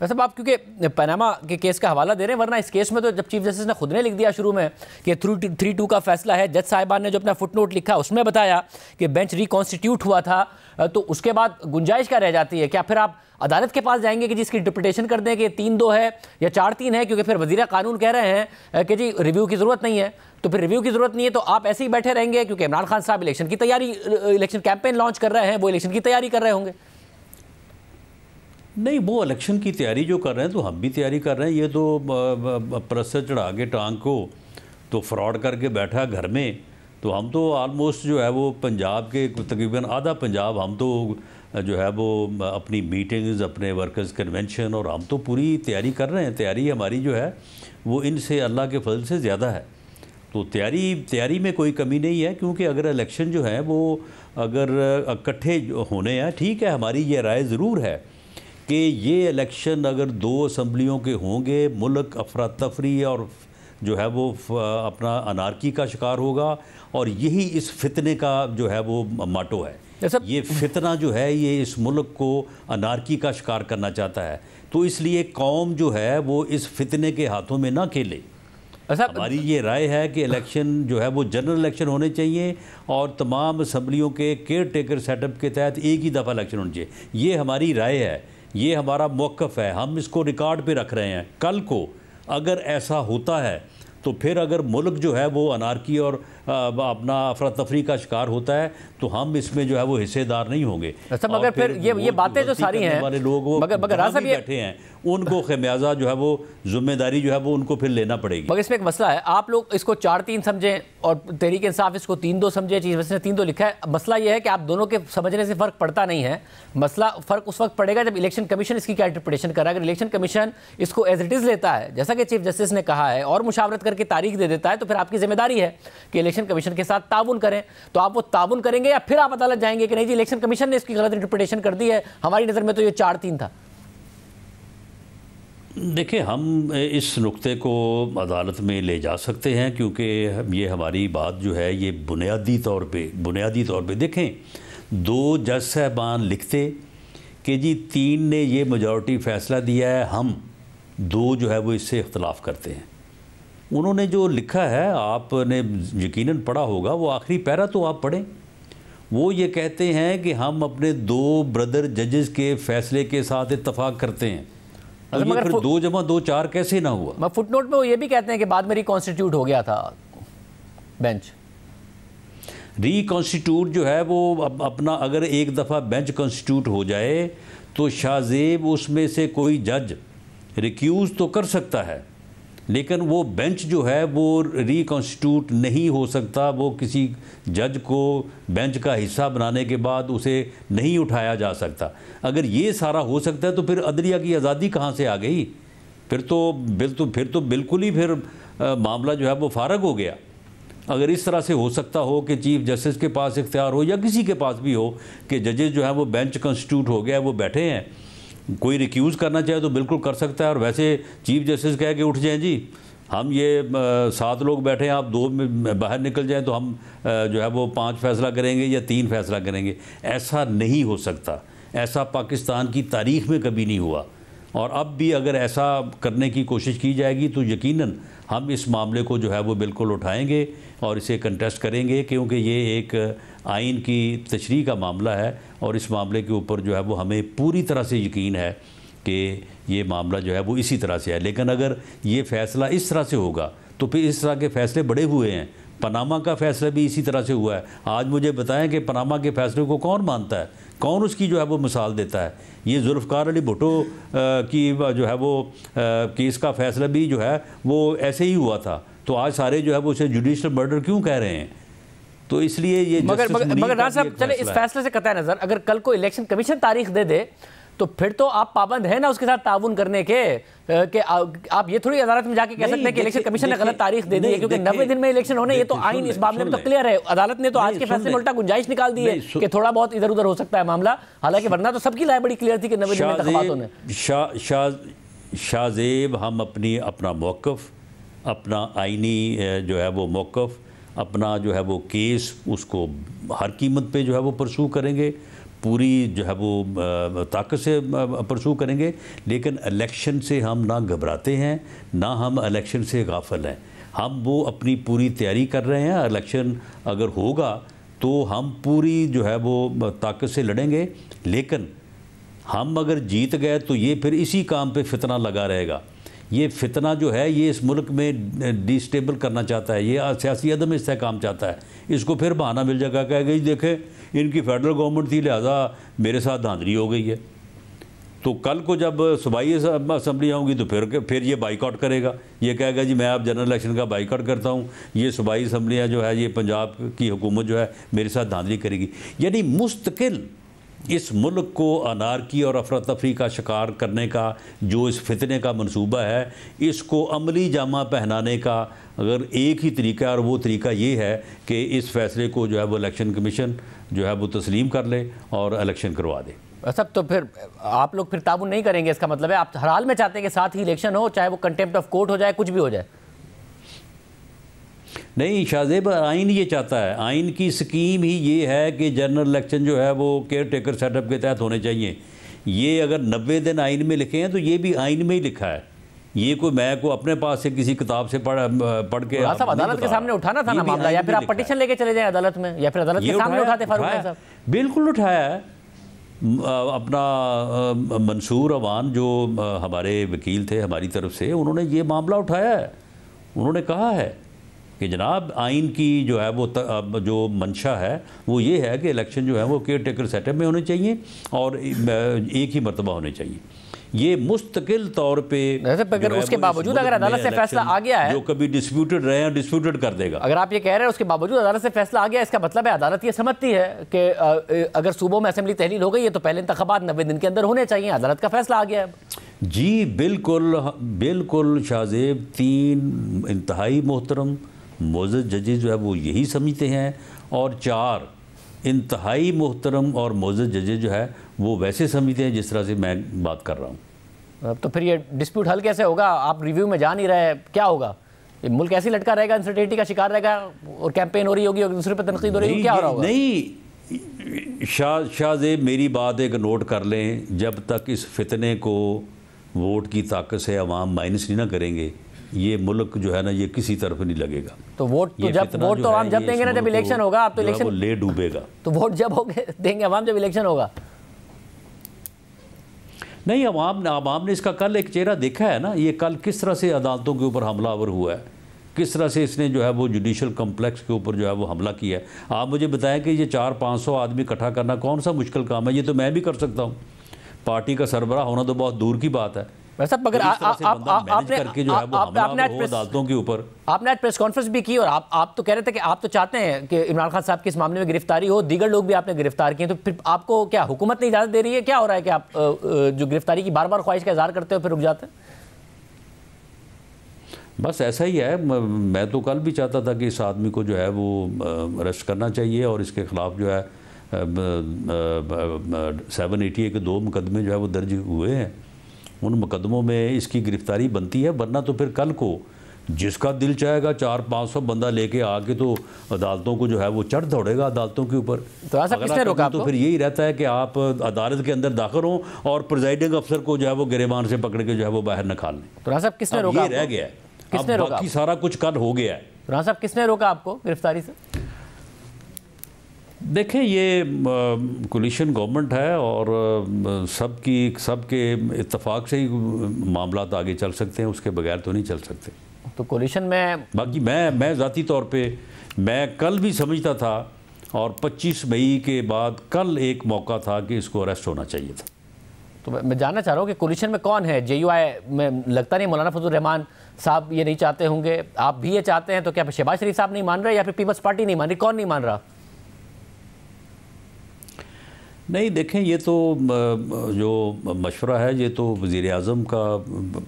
वैसे आप क्योंकि पनामा के केस का हवाला दे रहे हैं, वरना इस केस में तो जब चीफ जस्टिस ने खुद ने लिख दिया शुरू में कि 3-2 का फैसला है, जज साहिबान ने जो अपना फुटनोट लिखा उसमें बताया कि बेंच रिकॉन्स्टिट्यूट हुआ था, तो उसके बाद गुंजाइश क्या रह जाती है? क्या फिर आप अदालत के पास जाएंगे कि जिसकी इंटरप्रिटेशन कर दें कि 3-2 है या 4-3 है? क्योंकि फिर वज़ीर कानून कह रहे हैं कि जी रिव्यू की ज़रूरत नहीं है, तो फिर रिव्यू की ज़रूरत नहीं है तो आप ऐसे ही बैठे रहेंगे, क्योंकि इमरान खान साहब इलेक्शन की तैयारी, इलेक्शन कैंपेन लॉन्च कर रहे हैं, वो इलेक्शन की तैयारी कर रहे होंगे। नहीं, वो इलेक्शन की तैयारी जो कर रहे हैं तो हम भी तैयारी कर रहे हैं। ये तो परस चढ़ा के टांग को तो फ्रॉड करके बैठा घर में, तो हम तो आलमोस्ट जो है वो पंजाब के तकरीबन आधा पंजाब हम तो जो है वो अपनी मीटिंग्स, अपने वर्कर्स कन्वेंशन, और हम तो पूरी तैयारी कर रहे हैं। तैयारी हमारी जो है वो इनसे अल्लाह के फजल से ज़्यादा है। तो तैयारी में कोई कमी नहीं है, क्योंकि अगर इलेक्शन जो है वो अगर इकट्ठे होने हैं, ठीक है, हमारी ये राय ज़रूर है कि ये इलेक्शन अगर 2 असम्बलियों के होंगे, मुल्क अफरा तफरी और जो है वो अपना अनारकी का शिकार होगा, और यही इस फितने का जो है वो माटो है। ये फितना जो है ये इस मुल्क को अनारकी का शिकार करना चाहता है, तो इसलिए कौम जो है वो इस फितने के हाथों में ना खेले। हमारी ये राय है कि इलेक्शन जो है वो जनरल इलेक्शन होने चाहिए, और तमाम असम्बलियों के केयर टेकर सेटअप के तहत एक ही दफ़ा इलेक्शन होने चाहिए। ये हमारी राय है, ये हमारा मौक़िफ़ है, हम इसको रिकॉर्ड पे रख रहे हैं। कल को अगर ऐसा होता है तो फिर अगर मुल्क जो है वो अनारकी और अपना अफरा तफरी का शिकार होता है तो हम इसमें जो है वो हिस्सेदार नहीं होंगे। सब मगर फिर ये बातें जो सारी हैं वाले लोग वो मगर राजा भी बैठे हैं, उनको खमियाजा जो है वो जिम्मेदारी जो है वो उनको फिर लेना पड़ेगी। मगर इसमें एक मसला है, आप लोग इसको 4-3 समझें और तहरीक इंसाफ इसको 3-2 समझे, चीज़ वैसे 3-2 लिखा है। मसला ये है कि आप दोनों के समझने से फ़र्क पड़ता नहीं है। मसला फ़र्क उस वक्त पड़ेगा जब इलेक्शन कमीशन इसकी क्या इंटरप्रिटेशन कर रहा है। अगर इलेक्शन कमीशन इसको एज इट इज़ लेता है, जैसा कि चीफ जस्टिस ने कहा है, और मुशावरत करके तारीख दे देता है, तो फिर आपकी जिम्मेदारी है कि इलेक्शन कमीशन के साथ ताउन करें। तो आप वो ताउन करेंगे या फिर आप अदालत जाएंगे कि नहीं जी इलेक्शन कमीशन ने इसकी गलत इंटरप्रिटेशन कर दी है, हमारी नज़र में तो ये 4-3 था। देखिए, हम इस नुक्ते को अदालत में ले जा सकते हैं क्योंकि ये हमारी बात जो है ये बुनियादी तौर पे देखें, 2 जज साहबान लिखते कि जी 3 ने ये मेजॉरिटी फ़ैसला दिया है, हम 2 जो है वो इससे इख्तलाफ करते हैं। उन्होंने जो लिखा है आपने यकीनन पढ़ा होगा, वो आखिरी पैरा तो आप पढ़ें। वो ये कहते हैं कि हम अपने 2 ब्रदर जजेस के फ़ैसले के साथ इत्तफाक करते हैं। तो ये फिर 2 + 2 4 कैसे ना हुआ? मैं फुटनोट में वो ये भी कहते हैं कि बाद में रिकॉन्स्टिट्यूट हो गया था बेंच। रिकॉन्स्टिट्यूट जो है वो अपना अगर एक दफ़ा बेंच कॉन्स्टिट्यूट हो जाए तो शाहजेब उसमें से कोई जज रिक्यूज़ तो कर सकता है, लेकिन वो बेंच जो है वो रिकॉन्स्टिट्यूट नहीं हो सकता। वो किसी जज को बेंच का हिस्सा बनाने के बाद उसे नहीं उठाया जा सकता। अगर ये सारा हो सकता है तो फिर अदलिया की आज़ादी कहाँ से आ गई? फिर तो बिल्कुल ही फिर मामला जो है वो फारग हो गया। अगर इस तरह से हो सकता हो कि चीफ जस्टिस के पास इख्तियार हो या किसी के पास भी हो कि जजेस जो है वो बेंच कॉन्स्टिट्यूट हो गया, वो बैठे हैं, कोई रिक्यूज़ करना चाहे तो बिल्कुल कर सकता है। और वैसे चीफ जस्टिस कहे कि उठ जाएं जी, हम ये 7 लोग बैठे हैं, आप 2 में बाहर निकल जाएं तो हम जो है वो 5 फैसला करेंगे या 3 फैसला करेंगे। ऐसा नहीं हो सकता, ऐसा पाकिस्तान की तारीख़ में कभी नहीं हुआ। और अब भी अगर ऐसा करने की कोशिश की जाएगी तो यकीनन हम इस मामले को जो है वो बिल्कुल उठाएंगे और इसे कंटेस्ट करेंगे, क्योंकि ये एक आइन की तशरीह का मामला है और इस मामले के ऊपर जो है वो हमें पूरी तरह से यकीन है कि ये मामला जो है वो इसी तरह से है। लेकिन अगर ये फ़ैसला इस तरह से होगा तो फिर इस तरह के फ़ैसले बड़े हुए हैं। पनामा का फ़ैसला भी इसी तरह से हुआ है। आज मुझे बताएं कि पनामा के फ़ैसले को कौन मानता है, कौन उसकी जो है वो मिसाल देता है? ये जुल्फ़िकार अली भुट्टो की जो है वो केस का फ़ैसला भी जो है वो ऐसे ही हुआ था। तो आज सारे जो है वो उसे जुडिशल मर्डर क्यों कह रहे हैं? तो इसलिए ये मगर राज साहब चले इस फैसले से कतई नज़र, अगर कल को इलेक्शन कमीशन तारीख दे दे तो फिर तो आप पाबंद है ना उसके साथ ताउन करने के कि आप ये थोड़ी अदालत में जाके कह सकते हैं कि इलेक्शन कमीशन ने गलत तारीख दे दी है, क्योंकि 90 दिन में इलेक्शन होने, ये तो आइन इस मामले में तो क्लियर है। अदालत ने तो आज के फैसले में उल्टा गुंजाइश निकाल दी है कि थोड़ा बहुत इधर उधर हो सकता है मामला, हालांकि वरना तो सबकी राय बड़ी क्लियर थी कि 90 दिन में इंतखाबात होने। शाहजेब, हम अपना मौक़िफ़, अपना आइनी जो है वो मौक़िफ़, अपना जो है वो केस, उसको हर कीमत पे जो है वो परसू करेंगे, पूरी जो है वो ताकत से परसू करेंगे। लेकिन इलेक्शन से हम ना घबराते हैं, ना हम इलेक्शन से गाफिल हैं। हम वो अपनी पूरी तैयारी कर रहे हैं। इलेक्शन अगर होगा तो हम पूरी जो है वो ताकत से लड़ेंगे, लेकिन हम अगर जीत गए तो ये फिर इसी काम पे फितना लगा रहेगा। ये फितना जो है ये इस मुल्क में डिस्टेबल करना चाहता है, ये सियासी अदम इस्तेहकाम चाहता है। इसको फिर बहाना मिल जाएगा, कहेगा जी देखें इनकी फेडरल गवर्नमेंट थी लिहाजा मेरे साथ धांधली हो गई है। तो कल को जब सूबाई असम्बली आऊँगी तो फिर ये बाइकआउट करेगा, ये कहेगा जी मैं अब जनरल इलेक्शन का बाइकआउट करता हूँ, ये सूबाई असम्बलियाँ जो है ये पंजाब की हुकूमत जो है मेरे साथ धांधली करेगी। यानी मुस्तकिल इस मुल्क को अनारकी और अफरा तफरी का शिकार करने का जो इस फितने का मंसूबा है, इसको अमली जामा पहनाने का अगर एक ही तरीका है और वो तरीका ये है कि इस फैसले को जो है वो इलेक्शन कमीशन जो है वो तस्लीम कर ले और इलेक्शन करवा दे। सब तो फिर आप लोग फिर ताबुन नहीं करेंगे, इसका मतलब है आप हर हाल में चाहते हैं कि साथ ही इलेक्शन हो, चाहे वो कंटेम्प्ट ऑफ कोर्ट हो जाए, कुछ भी हो जाए? नहीं शाहजेब, आइन ये चाहता है, आइन की स्कीम ही ये है कि जनरल इलेक्शन जो है वो केयर टेकर सेटअप के तहत होने चाहिए। ये अगर 90 दिन आइन में लिखे हैं तो ये भी आइन में ही लिखा है। ये कोई मैं को अपने पास से किसी किताब से पढ़ के साहब अदालत के सामने उठाना था ना मामला, या फिर आप पटिशन लेके चले जाएं अदालत में, या फिर अदालत के सामने उठाते फारूक साहब? बिल्कुल उठाया है। अपना मंसूर अवान जो हमारे वकील थे हमारी तरफ से, उन्होंने ये मामला उठाया है। उन्होंने कहा है कि जनाब आइन की जो है वो जो मंशा है वो ये है कि इलेक्शन जो है वो केयर टेकर सेटअप में होने चाहिए और एक ही मरतबा होने चाहिए। ये मुस्तकिल तौर पे अगर उसके बावजूद अगर अदालत से फैसला आ गया है, जो कभी डिस्प्यूटेड रहे हैं डिस्प्यूटेड कर देगा। अगर आप ये कह रहे हैं उसके बावजूद अदालत से फैसला आ गया, इसका मतलब है अदालत ये समझती है कि अगर सूबों में असेंबली तहलील हो गई है तो पहले इंतखाबात 90 दिन के अंदर होने चाहिए। अदालत का फैसला आ गया है। जी बिल्कुल बिल्कुल शाहजेब, 3 इंतहाई मोहतरम मोअज़्ज़ज़ जजेस जो है वो यही समझते हैं, और 4 इंतहाई मोहतरम और मोअज़्ज़ज़ जजेस जो है वो वैसे समझते हैं जिस तरह से मैं बात कर रहा हूँ। तो फिर ये डिस्प्यूट हल कैसे होगा? आप रिव्यू में जा नहीं रहे, क्या होगा? ये मुल्क ऐसे ही लटका रहेगा, अनसर्टेनिटी का शिकार रहेगा और कैंपेन हो रही होगी और दूसरे पर तनकीद हो रही होगी, क्या हो रहा होगा? नहीं शाहजेब, मेरी बात एक नोट कर लें, जब तक इस फितने को वोट की ताकत से अवाम माइनस नहीं ना करेंगे, ये मुल्क जो है ना ये किसी तरफ नहीं लगेगा। तो वोट तो आवाम जब देंगे ना, जब इलेक्शन होगा। आप तो इलेक्शन ले डूबेगा। तो वोट जब देंगे आवाम, जब इलेक्शन होगा। नहीं, आवाम ने इसका कल एक चेहरा देखा है ना। ये कल किस तरह से अदालतों के ऊपर हमलावर हुआ है, किस तरह से इसने जो है वो जुडिशल कम्प्लेक्स के ऊपर जो है वो हमला किया है। आप मुझे बताएं कि ये 400-500 आदमी इकट्ठा करना कौन सा मुश्किल काम है? ये तो मैं भी कर सकता हूँ। पार्टी का सरबराह होना तो बहुत दूर की बात है। वैसे अगर आपने अदालतों के ऊपर आपने आज प्रेस कॉन्फ्रेंस भी की और आप तो कह रहे थे कि आप तो चाहते हैं कि इमरान खान साहब की इस मामले में गिरफ्तारी हो, दीगर लोग भी आपने गिरफ्तार किए, तो फिर आपको क्या हुकूमत नहीं इजाज़त दे रही है? क्या हो रहा है कि आप जो गिरफ्तारी की बार बार ख्वाहिश का इजहार करते हो फिर रुक जाते हैं? बस ऐसा ही है। मैं तो कल भी चाहता था कि इस आदमी को जो है वो अरेस्ट करना चाहिए और इसके ख़िलाफ़ जो है 780 के 2 मुकदमे जो है वो दर्ज हुए हैं। उन मुकदमों में इसकी गिरफ्तारी बनती है, वरना तो फिर कल को जिसका दिल चाहेगा 400-500 बंदा लेके आके तो अदालतों को जो है वो चढ़ दौड़ेगा अदालतों के ऊपर। तो ऐसा किसने रोका आपको? तो फिर यही रहता है कि आप अदालत के अंदर दाखिल हों और प्रिजाइडिंग अफसर को जो है वो गिरेबान से पकड़ के जो है वो बाहर निकाल लें। तो राना साहब किसने रोका? ये रह गया है, किसने रोका? बाकी सारा कुछ कल हो गया है। राना साहब किसने रोका आपको गिरफ्तारी से? देखें, ये कोलिशन गवर्नमेंट है और सबके इत्तेफाक से ही मामला आगे चल सकते हैं, उसके बगैर तो नहीं चल सकते। तो कोलिशन में बाकी मैं ज़ाती तौर पे मैं कल भी समझता था और 25 मई के बाद कल एक मौका था कि इसको अरेस्ट होना चाहिए था। तो मैं जानना चाह रहा हूँ कि कोलिशन में कौन है? JUI में लगता नहीं मौलाना फजल रहमान साहब ये नहीं चाहते होंगे, आप भी ये चाहते हैं, तो क्या शहबाज शरीफ साहब नहीं मान रहे या फिर पीपल्स पार्टी नहीं मान रही? कौन नहीं मान रहा? नहीं, देखें, ये तो जो मशवरा है ये तो वज़ीर-ए-आज़म का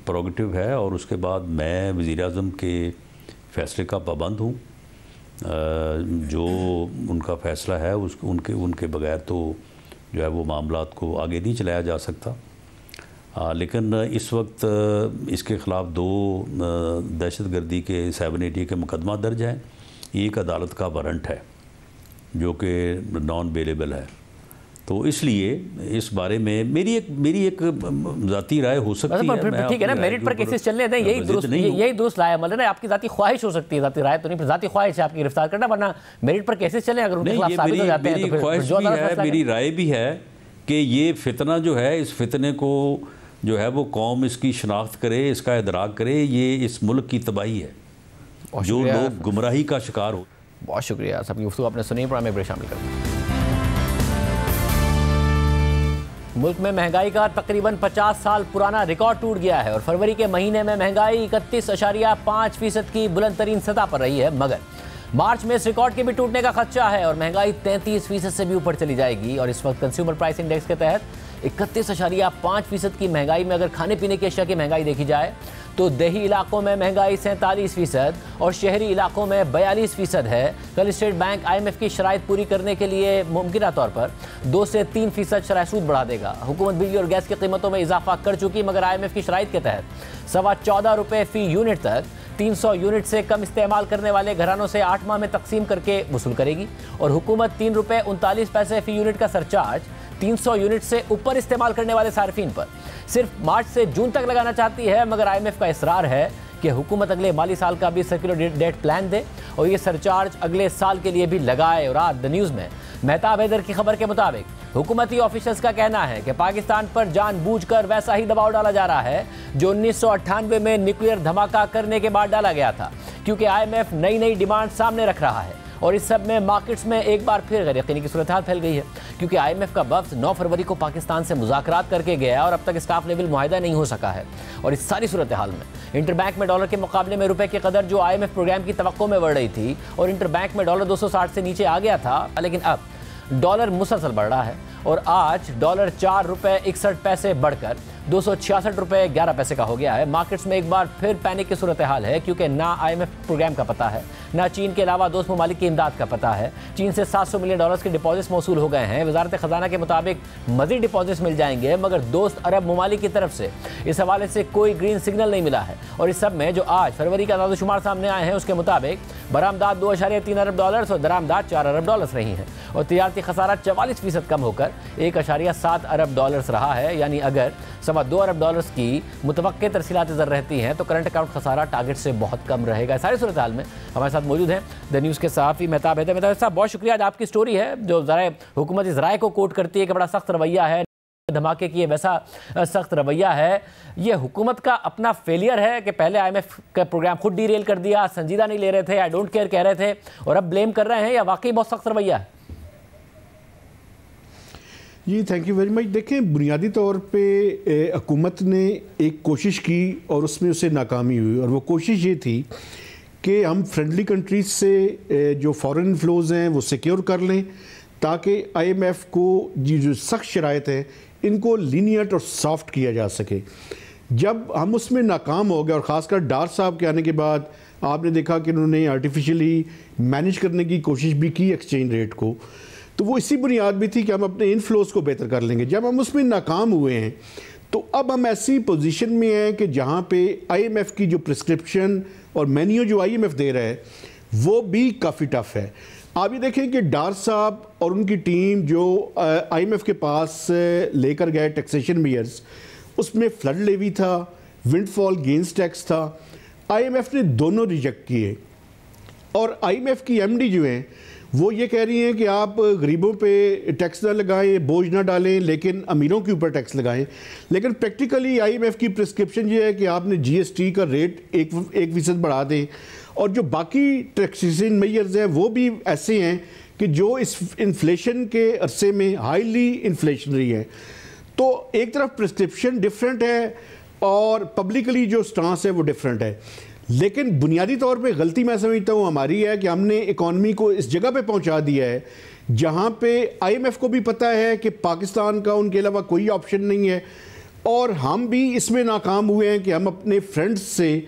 प्रोगेटिव है और उसके बाद मैं वज़ीर-ए-आज़म के फ़ैसले का पाबंद हूँ। जो उनका फ़ैसला है उनके बगैर तो जो है वो मामलात को आगे नहीं चलाया जा सकता। लेकिन इस वक्त इसके ख़िलाफ़ 2 दहशतगर्दी के 780 के मुकदमा दर्ज हैं। एक अदालत का वारंट है जो कि नॉन बेलेबल है। तो इसलिए इस बारे में मेरी एक ज़ाती राय हो सकती है। ठीक है ना, मेरिट पर केसेस चलने दें, यही दुरुस्त लाया अमल है ना। आपकी ज़ाती ख्वाहिश हो सकती है, ज़ाती राय तो नहीं, ज़ाती ख्वाहिश है आपकी गिरफ्तार करना, वरना मेरिट पर केसेस चलें, अगर उनके खिलाफ साबित हो जाते हैं तो फिर मेरी राय भी है कि ये फितना जो है, इस फितने को जो है वो कौम इसकी शनाख्त करे, इसका इदराक करे। ये इस मुल्क की तबाही है, जो लोग गुमराही का शिकार हो। बहुत शुक्रिया सबकी गुफ्तगू आपने सुनी, प्रोग्राम में शामिल कर। मुल्क में महंगाई का तकरीबन 50 साल पुराना रिकॉर्ड टूट गया है और फरवरी के महीने में महंगाई 31.5% की बुलंद तरीन सतह पर रही है, मगर मार्च में इस रिकॉर्ड के भी टूटने का खदशा है और महंगाई 33% से भी ऊपर चली जाएगी। और इस वक्त कंज्यूमर प्राइस इंडेक्स के तहत 31.5% की महंगाई में अगर खाने पीने की अशिया की महंगाई देखी जाए तो देही इलाकों में महंगाई 47% और शहरी इलाकों में 42% है। कल स्टेट बैंक IMF की शराइत पूरी करने के लिए मुमकिना तौर पर 2 से 3% शरह सूद बढ़ा देगा। हुकूमत बिजली और गैस की कीमतों में इजाफा कर चुकी, मगर IMF की शराइत के तहत 14.25 रुपये फ़ी यूनिट तक 300 यूनिट से कम इस्तेमाल करने वाले घरानों से 8 माह में तकसीम करके वसूल करेगी। और हुकूमत 3 रुपये 39 पैसे फ़ी यूनिट का सरचार्ज 300 यूनिट से ऊपर इस्तेमाल करने वाले सार्फिन पर सिर्फ मार्च से जून तक लगाना चाहती है, मगर IMF का इसरार है कि हुकूमत अगले माली साल का भी सर्कुलर डेट प्लान दे और ये सरचार्ज अगले साल के लिए भी लगाए। और आज द न्यूज़ में मेहताब हैदर की खबर के मुताबिक हुकूमती ऑफिशियल्स का कहना है कि पाकिस्तान पर जानबूझकर वैसा ही दबाव डाला जा रहा है जो 1998 में न्यूक्लियर धमाका करने के बाद डाला गया था, क्योंकि IMF नई नई डिमांड सामने रख रहा है और इस सब में मार्केट्स में एक बार फिर गैर-यकीनी की सूरत हाल फैल गई है, क्योंकि IMF का वफ्द 9 फरवरी को पाकिस्तान से मुज़ाकरात करके गया और अब तक स्टाफ लेवल मुआहिदा नहीं हो सका है। और इस सारी सूरत हाल में इंटरबैंक में डॉलर के मुकाबले में रुपए की कदर जो IMF प्रोग्राम की तवक्को में बढ़ रही थी और इंटरबैंक में डॉलर 260 से नीचे आ गया था, लेकिन अब डॉलर मुसलसल बढ़ रहा है और आज डॉलर 4 रुपये 61 पैसे बढ़कर 266 रुपये 11 पैसे का हो गया है। मार्केट्स में एक बार फिर पैनिक की सूरत हाल है, क्योंकि ना IMF प्रोग्राम का पता है, ना चीन के अलावा दोस्त ममालिक की इमदाद का पता है। चीन से 700 मिलियन डॉलर्स के डिपॉजिट्स मौसूल हो गए हैं। वजारत खजाना के मुताबिक मजीद डिपॉजिट्स मिल जाएंगे, मगर दोस्त अरब ममालिक की तरफ से इस हवाले से कोई ग्रीन सिग्नल नहीं मिला है। और इस सब में जो आज फरवरी का आदादोशुमार सामने आए हैं उसके मुताबिक बरामदात 2.3 अरब डॉलर्स और दरामदात 4 अरब डॉलर्स रही हैं और तिजारती खसारा 44% कम होकर 1.7 अरब डॉलर्स रहा है। यानी अगर 2.25 अरब डॉलर्स की मुतवक्के तरसीलात ज़र रहती हैं तो करंट अकाउंट खसारा टारगेट से बहुत कम रहेगा। सारी सूरत हाल में हमारे साथ मौजूद हैं द न्यूज़ के सहाफ़ी मेहताब हैदर। मेहताब साहब, बहुत शुक्रिया। आज आपकी स्टोरी है जो ज़राए हुकूमती ज़राए को कोट करती है कि बड़ा सख्त रवैया है धमाके की, वैसा सख्त रवैया है। ये हुकूमत का अपना फेलियर है कि पहले IMF का प्रोग्राम खुद डीरेल कर दिया, संजीदा नहीं ले रहे थे, आई डोंट केयर कह रहे थे और अब ब्लेम कर रहे हैं, या वाकई बहुत सख्त रवैया है? जी थैंक यू वेरी मच। देखें, बुनियादी तौर पे हुकूमत ने एक कोशिश की और उसमें उसे नाकामी हुई, और वो कोशिश ये थी कि हम फ्रेंडली कंट्रीज से जो फॉरेन इन्फ्लोज हैं वो सिक्योर कर लें ताकि IMF को जो सख्त शराइत हैं इनको लीनियट और सॉफ्ट किया जा सके। जब हम उसमें नाकाम हो गए और ख़ासकर डार साहब के आने के बाद आपने देखा कि उन्होंने आर्टिफिशियली मैनेज करने की कोशिश भी की एक्सचेंज रेट को, तो वो इसी बुनियाद भी थी कि हम अपने इनफ्लोज को बेहतर कर लेंगे। जब हम उसमें नाकाम हुए हैं तो अब हम ऐसी पोजीशन में हैं कि जहाँ पे IMF की जो प्रिस्क्रिप्शन और मेन्यू जो IMF दे रहा है वो भी काफ़ी टफ है। आप ये देखें कि डार साहब और उनकी टीम जो IMF के पास लेकर गए टैक्सेशन मेयर्स, उसमें फ्लड लेवी था, विंडफॉल गेन्स टैक्स था, IMF ने दोनों रिजेक्ट किए। और IMF की MD जो हैं वो ये कह रही हैं कि आप गरीबों पे टैक्स ना लगाएं, बोझ ना डालें, लेकिन अमीरों के ऊपर टैक्स लगाएं। लेकिन प्रैक्टिकली IMF की प्रिस्क्रिप्शन ये है कि आपने GST का रेट 1% बढ़ा दें, और जो बाकी टैक्सेशन मेयर्स हैं वो भी ऐसे हैं कि जो इस इन्फ्लेशन के अरसे में हाईली इन्फ्लेशनरी है। तो एक तरफ प्रिस्क्रिप्शन डिफरेंट है और पब्लिकली जो स्टांस है वो डिफरेंट है, लेकिन बुनियादी तौर पे गलती मैं समझता हूँ हमारी है कि हमने इकॉनमी को इस जगह पे पहुँचा दिया है जहाँ पे IMF को भी पता है कि पाकिस्तान का उनके अलावा कोई ऑप्शन नहीं है, और हम भी इसमें नाकाम हुए हैं कि हम अपने फ्रेंड्स से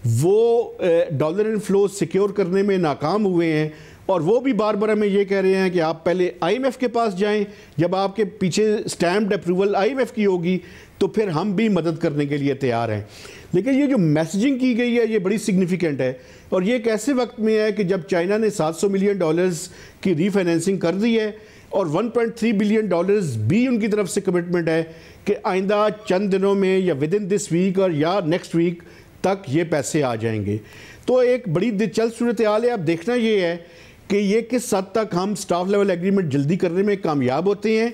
वो डॉलर इनफ्लो सिक्योर करने में नाकाम हुए हैं, और वो भी बार बार हमें ये कह रहे हैं कि आप पहले IMF के पास जाएं, जब आपके पीछे स्टैम्प्ड अप्रूवल IMF की होगी तो फिर हम भी मदद करने के लिए तैयार हैं। लेकिन ये जो मैसेजिंग की गई है ये बड़ी सिग्निफिकेंट है, और ये एक ऐसे वक्त में है कि जब चाइना ने 700 मिलियन डॉलर्स की रीफाइनेंसिंग कर दी है और 1.3 बिलियन डॉलर्स भी उनकी तरफ से कमिटमेंट है कि आइंदा चंद दिनों में या विद इन दिस वीक और या नेक्स्ट वीक तक ये पैसे आ जाएंगे। तो एक बड़ी दिलचस्प सूरत हाल है। अब देखना ये है कि ये किस हद तक हम स्टाफ लेवल एग्रीमेंट जल्दी करने में कामयाब होते हैं,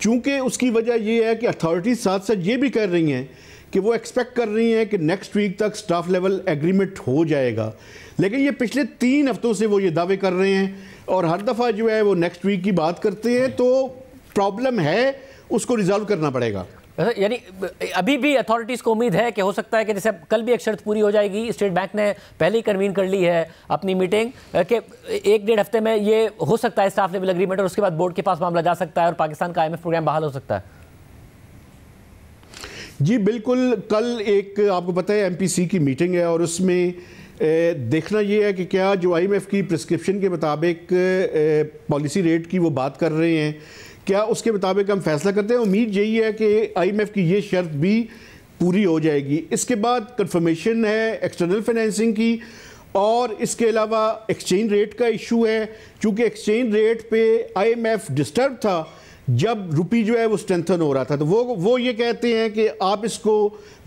चूँकि उसकी वजह ये है कि अथॉरिटी साथ साथ ये भी कर रही हैं कि वो एक्सपेक्ट कर रही हैं कि नेक्स्ट वीक तक स्टाफ लेवल एग्रीमेंट हो जाएगा। लेकिन ये पिछले 3 हफ्तों से वो ये दावे कर रहे हैं और हर दफ़ा जो है वो नेक्स्ट वीक की बात करते हैं, तो प्रॉब्लम है, उसको रिजॉल्व करना पड़ेगा। यानी अभी भी अथॉरिटीज़ को उम्मीद है कि हो सकता है कि जैसे कल भी एक शर्त पूरी हो जाएगी, स्टेट बैंक ने पहले ही कन्वीन कर ली है अपनी मीटिंग कि 1-1.5 हफ्ते में ये हो सकता है स्टाफ लेवल एग्रीमेंट, और उसके बाद बोर्ड के पास मामला जा सकता है और पाकिस्तान का IMF प्रोग्राम बहाल हो सकता है। जी बिल्कुल, कल एक आपको पता है MPC की मीटिंग है और उसमें देखना ये है कि क्या जो IMF की प्रिस्क्रिप्शन के मुताबिक पॉलिसी रेट की वो बात कर रहे हैं, क्या उसके मुताबिक हम फैसला करते हैं। उम्मीद यही है कि IMF की ये शर्त भी पूरी हो जाएगी। इसके बाद कंफर्मेशन है एक्सटर्नल फाइनेंसिंग की, और इसके अलावा एक्सचेंज रेट का इशू है। चूँकि एक्सचेंज रेट पे IMF डिस्टर्ब था जब रुपी जो है वो स्ट्रेंथन हो रहा था। तो वो ये कहते हैं कि आप इसको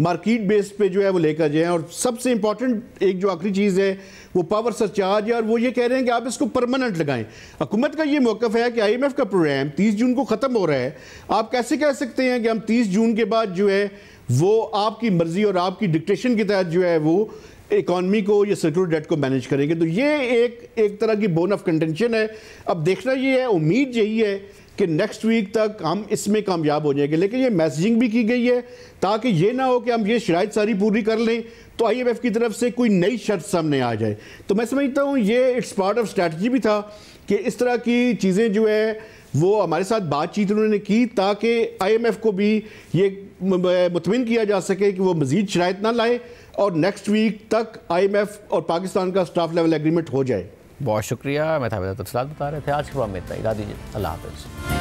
मार्केट बेस पे जो है वो लेकर जाएं। और सबसे इंपॉर्टेंट एक जो आखिरी चीज़ है वो पावर सरचार्ज है, और वो ये कह रहे हैं कि आप इसको परमानेंट लगाएं। हुकूमत का ये मौक़िफ़ है कि IMF का प्रोग्राम 30 जून को ख़त्म हो रहा है। आप कैसे कह सकते हैं कि हम 30 जून के बाद जो है वो आपकी मर्ज़ी और आपकी डिक्टेशन के तहत जो है वो इकॉनमी को या सर्कुलर डेट को मैनेज करेंगे? तो ये एक तरह की बोन ऑफ कंटेंशन है। अब देखना ये है, उम्मीद यही है कि नेक्स्ट वीक तक हम इसमें कामयाब हो जाएंगे। लेकिन ये मैसेजिंग भी की गई है ताकि ये ना हो कि हम ये शराइत सारी पूरी कर लें तो IMF की तरफ से कोई नई शर्त सामने आ जाए। तो मैं समझता हूँ ये इट्स पार्ट ऑफ स्ट्रैटेजी भी था कि इस तरह की चीज़ें जो है वो हमारे साथ बातचीत उन्होंने की ताकि IMF को भी ये मुतमिन किया जा सके कि वो मज़ीद शराइत ना लाए और नेक्स्ट वीक तक IMF और पाकिस्तान का स्टाफ लेवल एग्रीमेंट हो जाए। बहुत शुक्रिया। मैं था तफसीलात बता रहे थे। आज के प्रोग्राम में इतना ही। इजाज़त दीजिए। अल्लाह हाफ़िज़।